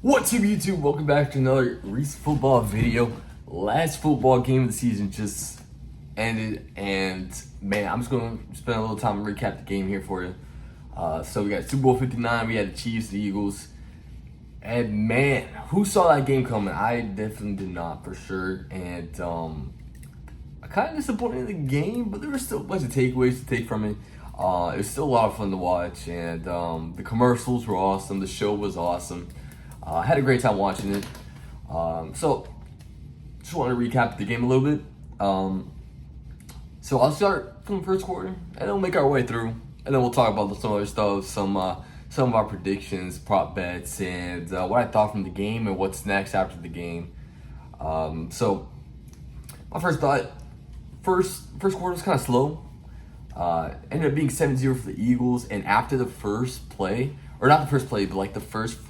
What's up, YouTube? Welcome back to another recent football video. Last football game of the season just ended, and man, I'm just going to spend a little time and recap the game here for you. So we got Super Bowl 59, we had the Chiefs, the Eagles, and man, who saw that game coming? I definitely did not, for sure, and I kind of disappointed in the game, but there were still a bunch of takeaways to take from it. It was still a lot of fun to watch, and the commercials were awesome, the show was awesome. I had a great time watching it. So, just want to recap the game a little bit. So I'll start from the first quarter, and then we'll make our way through, and then we'll talk about some other stuff, some of our predictions, prop bets, and what I thought from the game and what's next after the game. So, my first thought, first quarter was kind of slow. Ended up being 7-0 for the Eagles, and after the first play, or not the first play, but like the first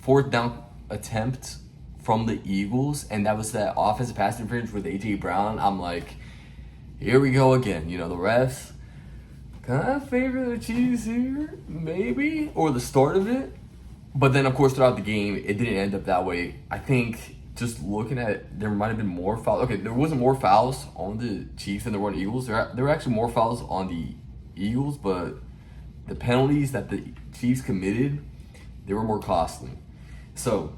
fourth down attempt from the Eagles, and that was that offensive pass interference with A.J. Brown, I'm like, here we go again. You know, the refs kind of favor the Chiefs here, maybe, or the start of it. But then, of course, throughout the game, it didn't end up that way. I think just looking at it, there might have been more fouls. Okay, there wasn't more fouls on the Chiefs than there were on the Eagles. There were actually more fouls on the Eagles, but the penalties that the Chiefs committed, they were more costly. So,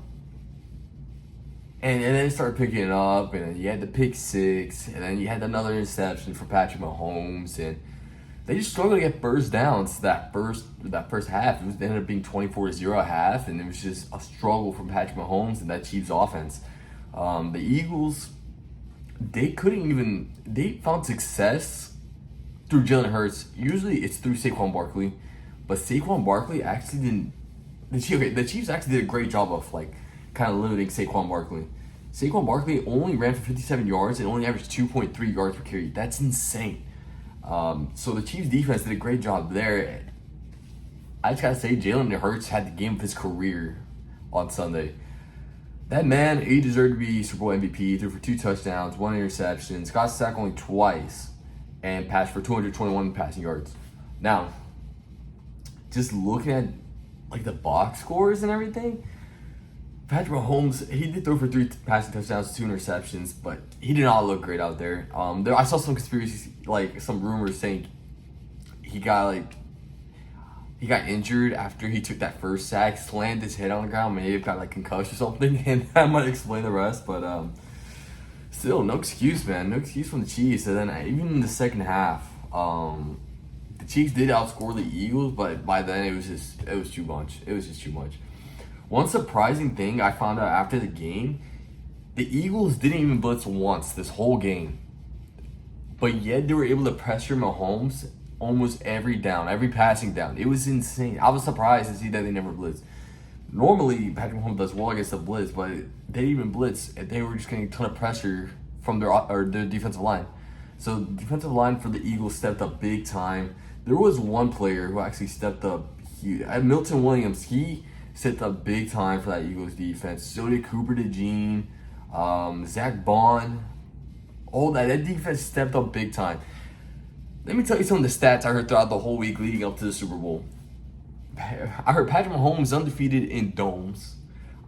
and then it started picking it up, and then you had the pick six, and then you had another interception for Patrick Mahomes, and they just struggled to get first downs that first half. It ended up being 24-0 at half, and it was just a struggle from Patrick Mahomes and that Chiefs offense. The Eagles, they found success through Jalen Hurts. Usually it's through Saquon Barkley, but Saquon Barkley actually didn't. The Chiefs actually did a great job of kind of limiting Saquon Barkley. Saquon Barkley only ran for 57 yards and only averaged 2.3 yards per carry. That's insane. So the Chiefs defense did a great job there. I just gotta say, Jalen Hurts had the game of his career on Sunday. That man, he deserved to be Super Bowl MVP. He threw for 2 touchdowns, 1 interception, got sacked only twice, and passed for 221 passing yards. Now, just looking at the box scores and everything, Patrick Mahomes, he did throw for 3 passing touchdowns, 2 interceptions, but he did not look great out there. I saw some conspiracies, some rumors saying he got injured after he took that first sack, slammed his head on the ground, maybe got concussed or something, and that might explain the rest. But still, no excuse, man, no excuse from the Chiefs. And then even in the second half, the Chiefs did outscore the Eagles, but by then it was too much. It was just too much. One surprising thing I found out after the game, the Eagles didn't even blitz once this whole game. But yet they were able to pressure Mahomes almost every down, every passing down. It was insane. I was surprised to see that they never blitzed. Normally, Patrick Mahomes does well against the blitz, but they didn't even blitz. They were just getting a ton of pressure from their defensive line. So the defensive line for the Eagles stepped up big time. There was one player who actually stepped up. Milton Williams, he stepped up big time for that Eagles defense. So did Cooper DeJean, Zach Bond. All that defense stepped up big time. Let me tell you some of the stats I heard throughout the whole week leading up to the Super Bowl. I heard Patrick Mahomes undefeated in domes.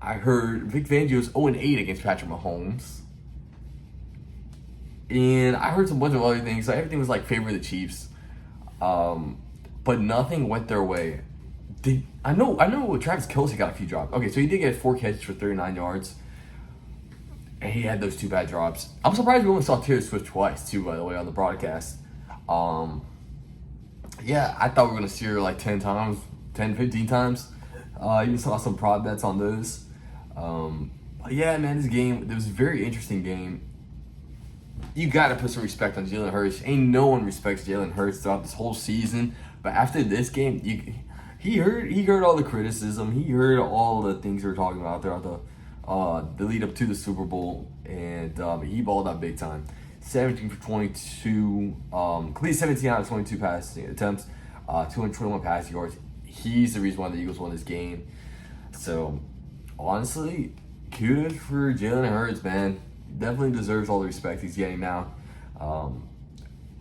I heard Vic Fangio's 0-8 against Patrick Mahomes. And I heard some bunch of other things. So everything was favor the Chiefs. But nothing went their way. I know Travis Kelce got a few drops. Okay, so he did get 4 catches for 39 yards. And he had those 2 bad drops. I'm surprised we only saw Taylor Swift twice, too, by the way, on the broadcast. Yeah, I thought we were going to see her 10 times, 10, 15 times. Even saw some prop bets on those. But yeah, man, it was a very interesting game. You got to put some respect on Jalen Hurts. Ain't no one respects Jalen Hurts throughout this whole season. But after this game, he heard all the criticism. He heard all the things we were talking about throughout the lead up to the Super Bowl, and he balled out big time. 17 for 22, complete 17 out of 22 passing attempts, 221 passing yards. He's the reason why the Eagles won this game. So, honestly, kudos for Jalen Hurts, man. Definitely deserves all the respect he's getting now.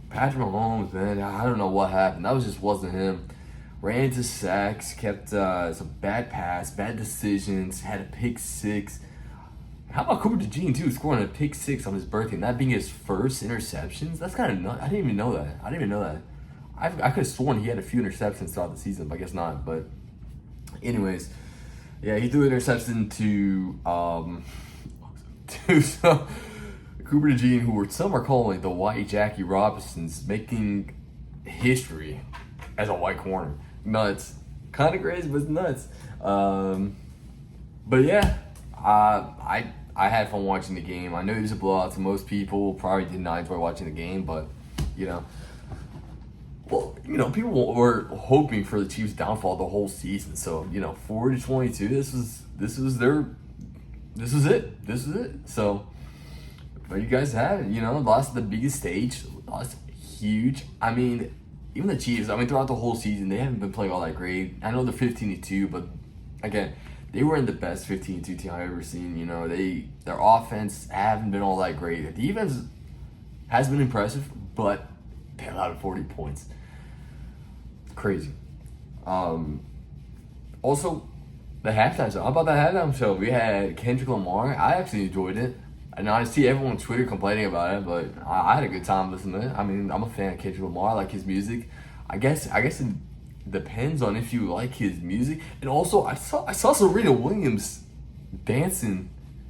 Patrick Mahomes, man, I don't know what happened. That just wasn't him. ran into sacks, kept some bad pass, bad decisions, had a pick six. How about Cooper DeJean too, scoring a pick six on his birthday, and that being his first interceptions? That's kind of nuts. I didn't even know that. I could have sworn he had a few interceptions throughout the season, but I guess not. But anyways, yeah, he threw an interception to some Cooper DeJean, who some are calling the White Jackie Robinsons, making history as a white corner. Nuts. Kind of crazy, but it's nuts. But yeah, I had fun watching the game. I know it was a blowout to most people. Probably did not enjoy watching the game, but you know, people were hoping for the Chiefs' downfall the whole season. So 40-22. This was it. So, but you guys have it. Lost the biggest stage. Lost huge. I mean, even the Chiefs. I mean, throughout the whole season, they haven't been playing all that great. I know they're 15-2, but again, they weren't the best 15-2 team I've ever seen. Their offense haven't been all that great. The defense has been impressive, but they allowed 40 points. Crazy. Also, the halftime show. How about that halftime show? We had Kendrick Lamar. I actually enjoyed it. And I see everyone on Twitter complaining about it, but I had a good time listening to it. I mean, I'm a fan of Kendrick Lamar. I like his music. I guess it depends on if you like his music. And also, I saw Serena Williams dancing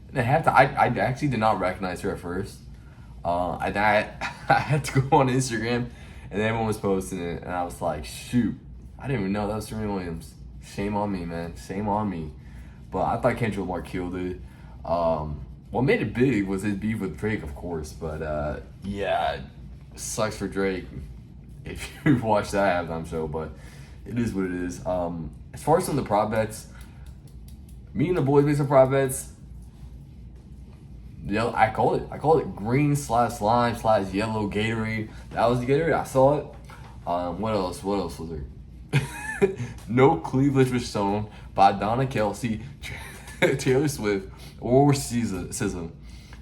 in the halftime. I actually did not recognize her at first. I had to go on Instagram, and everyone was posting it, and I was like, shoot, I didn't even know that was Serena Williams. Shame on me, man. Shame on me. But I thought Kendrick Lamar killed it. What made it big was his beef with Drake, of course. But yeah, sucks for Drake if you watch that halftime show. But it is what it is. As far as some of the prop bets, me and the boys made some prop bets. Yeah, I called it green/lime/yellow Gatorade. That was the Gatorade. I saw it. What else was there? No cleavage was shown by Donna Kelsey, Taylor Swift, or SZA.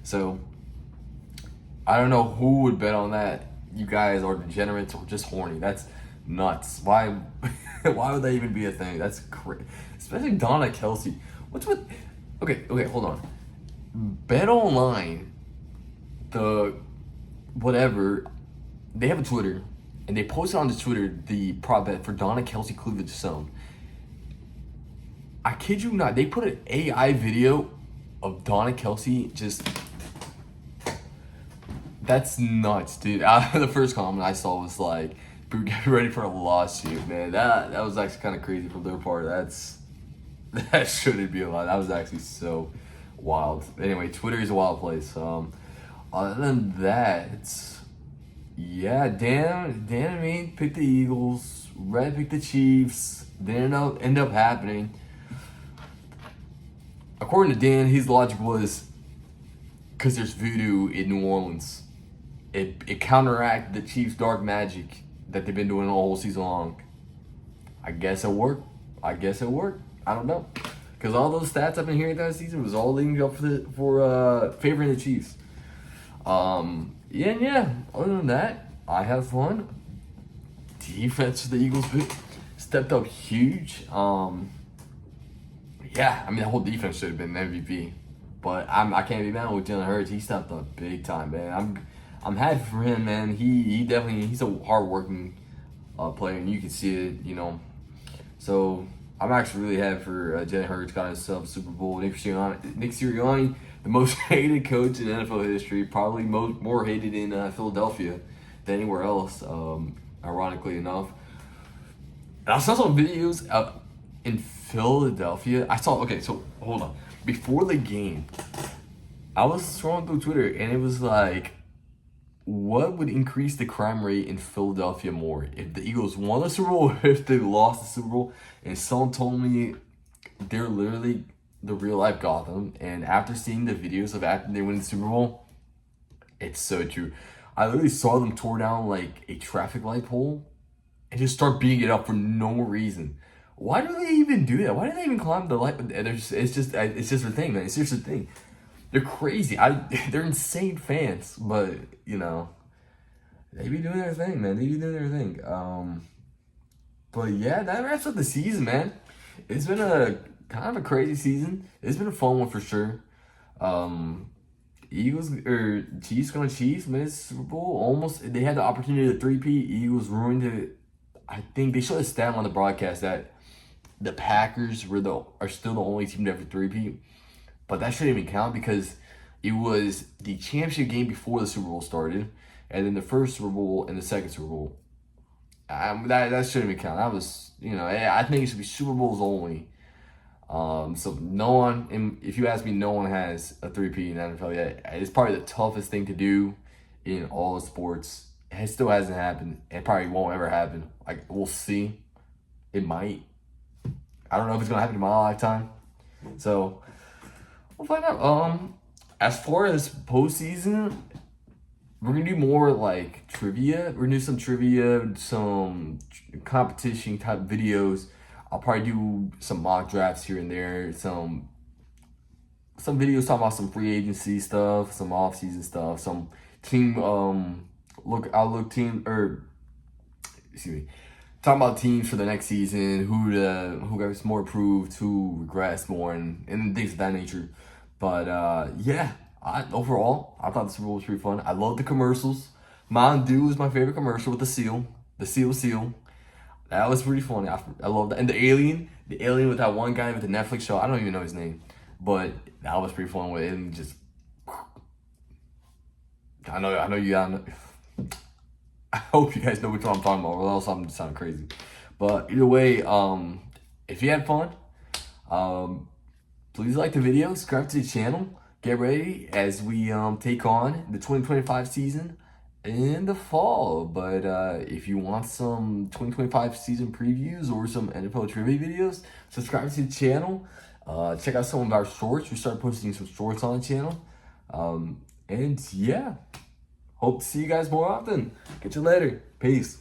So I don't know who would bet on that. You guys are degenerates or just horny. That's nuts. Why would that even be a thing? That's crazy. Especially Donna Kelsey. What's with? Okay, hold on. Bet Online, the whatever, they have a Twitter, and they posted on the Twitter the prop bet for Donna Kelsey cleavage zone. I kid you not, they put an AI video of Donna Kelsey just. That's nuts, dude. The first comment I saw was like, "Get ready for a lawsuit, man." That was actually kind of crazy from their part. That shouldn't be allowed. That was actually so wild. Anyway, Twitter is a wild place. Other than that, Dan and me picked the Eagles. Red picked the Chiefs. Didn't end up happening. According to Dan, his logic was because there's voodoo in New Orleans. It counteracted the Chiefs' dark magic that they've been doing all whole season long. I guess it worked. I don't know. Because all those stats I've been hearing that season was all leading up for favoring the Chiefs. Yeah. Other than that, I have fun. Defense for the Eagles stepped up huge. Yeah, I mean, the whole defense should have been MVP. But I can't be mad with Jalen Hurts. He stepped up big time, man. I'm happy for him, man. He definitely, he's a hardworking player, and you can see it, So I'm actually really happy for Jalen Hurts. Got himself a Super Bowl. Nick Sirianni, the most hated coach in NFL history, probably more hated in Philadelphia than anywhere else, ironically enough. And I saw some videos in Philadelphia. So hold on. Before the game, I was scrolling through Twitter, and it was like, what would increase the crime rate in Philadelphia more? If the Eagles won the Super Bowl, or if they lost the Super Bowl? And someone told me they're literally the real life Gotham. And after seeing the videos of after they win the Super Bowl, it's so true. I literally saw them tore down like a traffic light pole and just start beating it up for no reason. Why do they even do that? Why do they even climb the light? It's just their thing, man. It's just a thing. They're crazy. They're insane fans, but they be doing their thing, man. They be doing their thing. But yeah, that wraps up the season, man. It's been a kind of a crazy season. It's been a fun one for sure. Um, Eagles or Chiefs going to Chiefs missed Super Bowl. Almost they had the opportunity to three-peat. Eagles ruined it. I think they showed a stat on the broadcast that the Packers are still the only team to ever three-peat. But that shouldn't even count because it was the championship game before the Super Bowl started, and then the first Super Bowl and the second Super Bowl. That shouldn't even count. That was, I think it should be Super Bowls only. So no one, and if you ask me, no one has a three-peat in the NFL yet. It's probably the toughest thing to do in all the sports. It still hasn't happened. It probably won't ever happen. Like, we'll see. It might. I don't know if it's gonna happen in my lifetime. So we'll find out. As far as postseason, we're gonna do more like trivia. We're gonna do some trivia, some competition type videos. I'll probably do some mock drafts here and there. Some videos talking about some free agency stuff, some off season stuff, some team excuse me. Talking about teams for the next season, who gets more approved, who regressed more, and things of that nature. But yeah, overall, I thought the Super Bowl was pretty fun. I love the commercials. Mountain Dew is my favorite commercial with the seal. That was pretty funny. I love that. And the alien with that one guy with the Netflix show. I don't even know his name, but that was pretty fun with it. And just, I know you got. I hope you guys know which one I'm talking about, or else I'm sounding crazy. But either way, if you had fun, please like the video, subscribe to the channel. Get ready as we take on the 2025 season in the fall. But if you want some 2025 season previews or some NFL trivia videos, subscribe to the channel. Check out some of our shorts. We started posting some shorts on the channel. And yeah. Hope to see you guys more often. Catch you later. Peace.